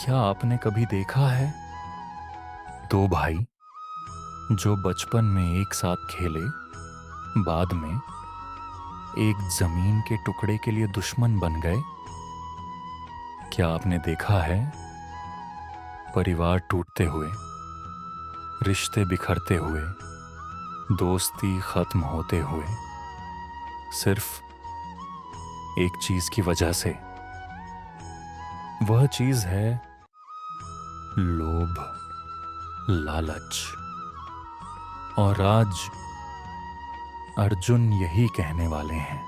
क्या आपने कभी देखा है दो भाई जो बचपन में एक साथ खेले, बाद में एक जमीन के टुकड़े के लिए दुश्मन बन गए? क्या आपने देखा है परिवार टूटते हुए, रिश्ते बिखरते हुए, दोस्ती खत्म होते हुए, सिर्फ एक चीज की वजह से? वह चीज है लोभ, लालच। और आज अर्जुन यही कहने वाले हैं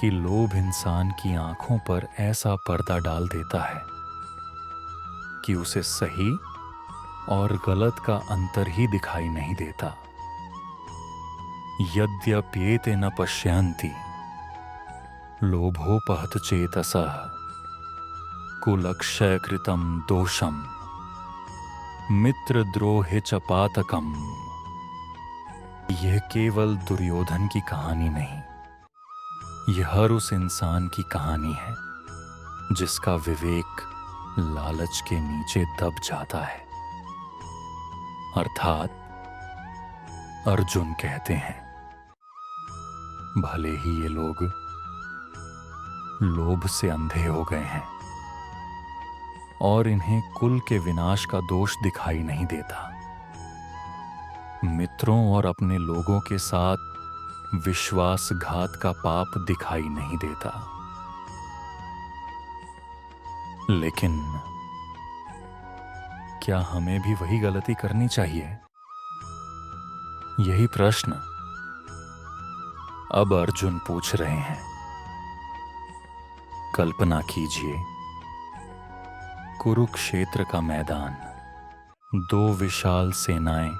कि लोभ इंसान की आंखों पर ऐसा पर्दा डाल देता है कि उसे सही और गलत का अंतर ही दिखाई नहीं देता। यद्यप्येते न पश्यन्ति लोभोपहत चेतसः कुलक्षयकृतं दोषम मित्रद्रोहे च पातकम्। यह केवल दुर्योधन की कहानी नहीं, यह हर उस इंसान की कहानी है जिसका विवेक लालच के नीचे दब जाता है। अर्थात अर्जुन कहते हैं, भले ही ये लोग लोभ से अंधे हो गए हैं और इन्हें कुल के विनाश का दोष दिखाई नहीं देता, मित्रों और अपने लोगों के साथ विश्वासघात का पाप दिखाई नहीं देता, लेकिन क्या हमें भी वही गलती करनी चाहिए? यही प्रश्न अब अर्जुन पूछ रहे हैं। कल्पना कीजिए, कुरुक्षेत्र का मैदान, दो विशाल सेनाएं,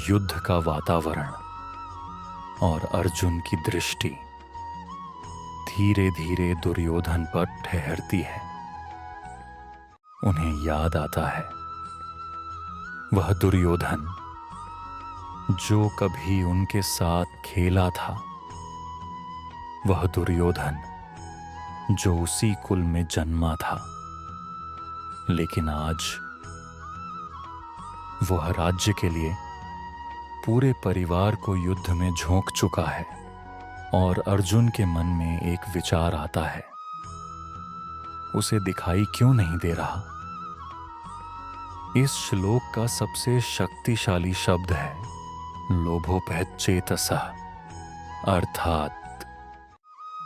युद्ध का वातावरण, और अर्जुन की दृष्टि धीरे धीरे दुर्योधन पर ठहरती है। उन्हें याद आता है वह दुर्योधन जो कभी उनके साथ खेला था, वह दुर्योधन जो उसी कुल में जन्मा था, लेकिन आज वह राज्य के लिए पूरे परिवार को युद्ध में झोंक चुका है। और अर्जुन के मन में एक विचार आता है, उसे दिखाई क्यों नहीं दे रहा? इस श्लोक का सबसे शक्तिशाली शब्द है लोभोपहत चेतसः, अर्थात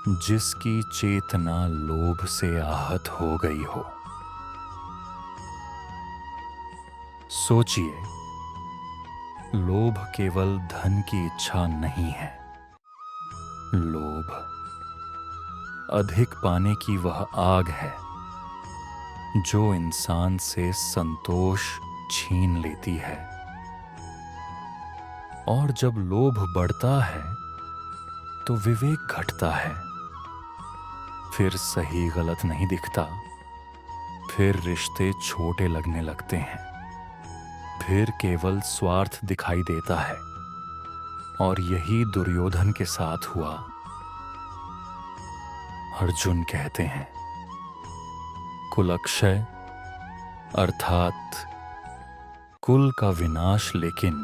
जिसकी चेतना लोभ से आहत हो गई हो। सोचिए, लोभ केवल धन की इच्छा नहीं है, लोभ अधिक पाने की वह आग है जो इंसान से संतोष छीन लेती है। और जब लोभ बढ़ता है तो विवेक घटता है, फिर सही गलत नहीं दिखता, फिर रिश्ते छोटे लगने लगते हैं, फिर केवल स्वार्थ दिखाई देता है। और यही दुर्योधन के साथ हुआ। अर्जुन कहते हैं, कुलक्षय अर्थात कुल का विनाश, लेकिन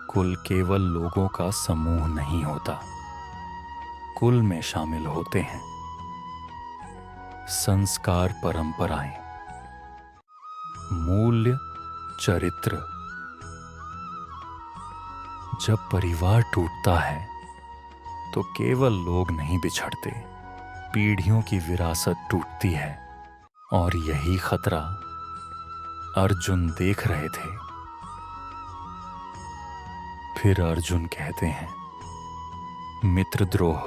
कुल केवल लोगों का समूह नहीं होता, कुल में शामिल होते हैं संस्कार, परंपराएं, मूल्य, चरित्र। जब परिवार टूटता है तो केवल लोग नहीं बिछड़ते, पीढ़ियों की विरासत टूटती है। और यही खतरा अर्जुन देख रहे थे। फिर अर्जुन कहते हैं, मित्रद्रोह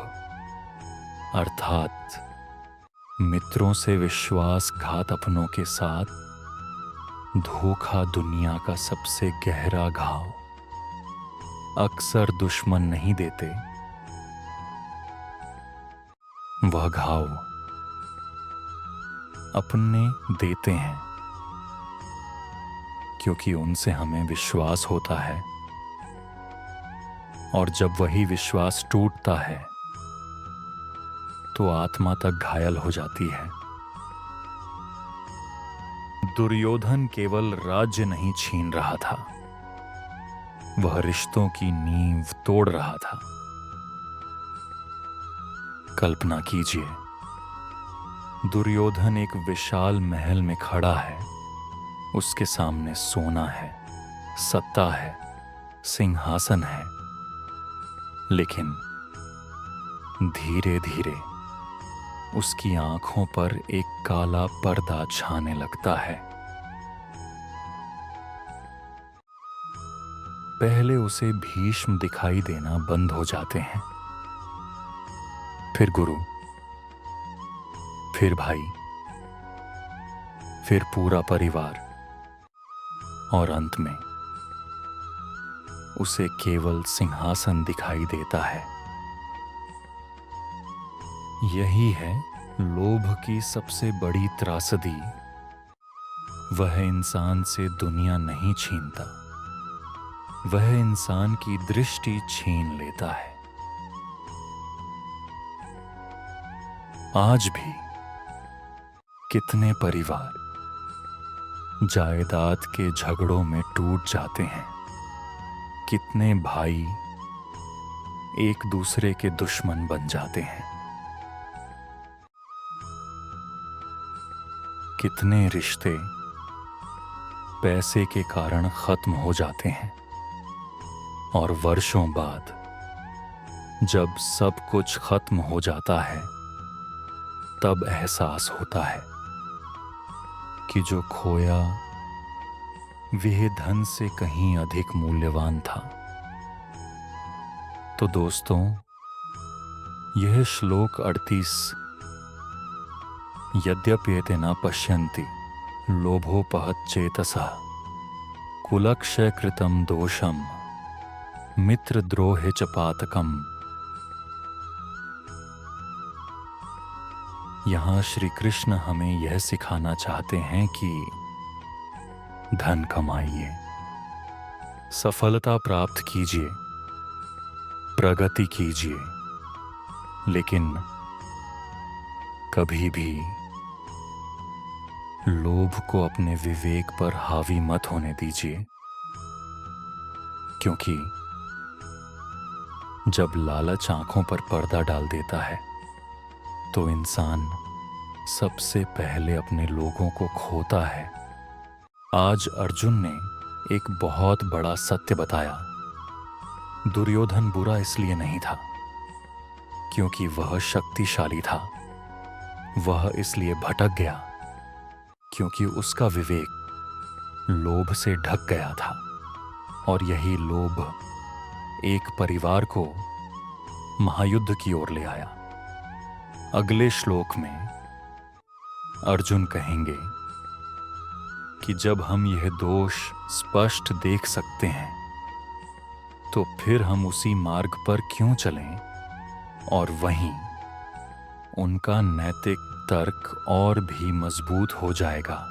अर्थात मित्रों से विश्वासघात, अपनों के साथ धोखा दुनिया का सबसे गहरा घाव। अक्सर दुश्मन नहीं देते, वह घाव अपने देते हैं, क्योंकि उनसे हमें विश्वास होता है। और जब वही विश्वास टूटता है तो आत्मा तक घायल हो जाती है। दुर्योधन केवल राज्य नहीं छीन रहा था, वह रिश्तों की नींव तोड़ रहा था। कल्पना कीजिए, दुर्योधन एक विशाल महल में खड़ा है। उसके सामने सोना है, सत्ता है, सिंहासन है। लेकिन धीरे धीरे उसकी आंखों पर एक काला पर्दा छाने लगता है। पहले उसे भीष्म दिखाई देना बंद हो जाते हैं, फिर गुरु, फिर भाई, फिर पूरा परिवार, और अंत में उसे केवल सिंहासन दिखाई देता है। यही है लोभ की सबसे बड़ी त्रासदी। वह इंसान से दुनिया नहीं छीनता, वह इंसान की दृष्टि छीन लेता है। आज भी कितने परिवार जायदाद के झगड़ों में टूट जाते हैं, कितने भाई एक दूसरे के दुश्मन बन जाते हैं, कितने रिश्ते पैसे के कारण खत्म हो जाते हैं, और वर्षों बाद जब सब कुछ खत्म हो जाता है तब एहसास होता है कि जो खोया वह धन से कहीं अधिक मूल्यवान था। तो दोस्तों, यह श्लोक 38, यद्यप्येते न पश्यन्ति लोभोपहत चेतसः कुलक्षय कृतं दोषम मित्रद्रोहे च पातकम। यहां श्री कृष्ण हमें यह सिखाना चाहते हैं कि धन कमाइए, सफलता प्राप्त कीजिए, प्रगति कीजिए, लेकिन कभी भी लोभ को अपने विवेक पर हावी मत होने दीजिए, क्योंकि जब लालच आंखों पर पर्दा डाल देता है तो इंसान सबसे पहले अपने लोगों को खोता है। आज अर्जुन ने एक बहुत बड़ा सत्य बताया। दुर्योधन बुरा इसलिए नहीं था क्योंकि वह शक्तिशाली था, वह इसलिए भटक गया क्योंकि उसका विवेक लोभ से ढक गया था, और यही लोभ एक परिवार को महायुद्ध की ओर ले आया। अगले श्लोक में अर्जुन कहेंगे कि जब हम यह दोष स्पष्ट देख सकते हैं तो फिर हम उसी मार्ग पर क्यों चलें, और वहीं उनका नैतिक तर्क और भी मजबूत हो जाएगा।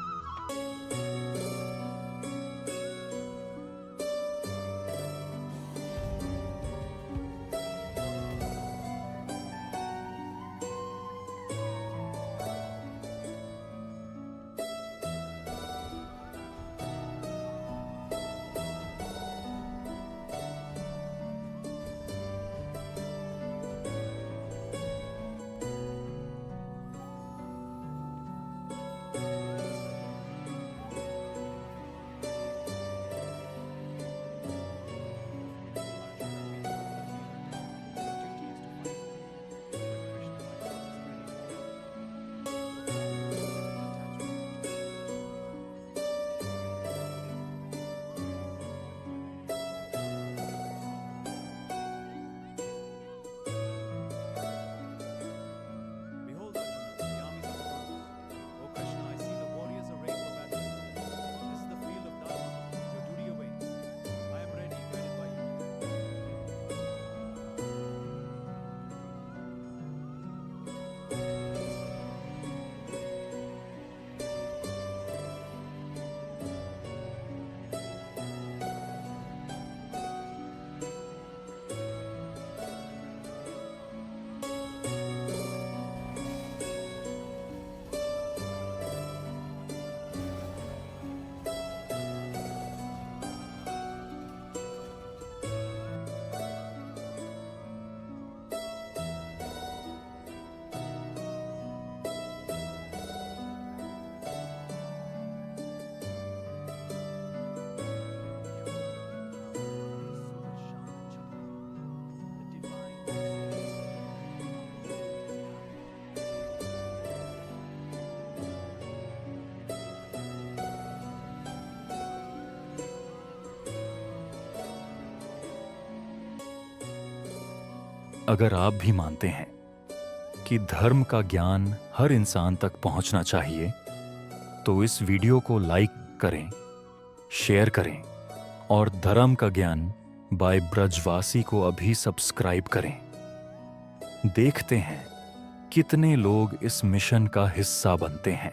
अगर आप भी मानते हैं कि धर्म का ज्ञान हर इंसान तक पहुंचना चाहिए, तो इस वीडियो को लाइक करें, शेयर करें और धर्म का ज्ञान बाय ब्रजवासी को अभी सब्सक्राइब करें। देखते हैं कितने लोग इस मिशन का हिस्सा बनते हैं।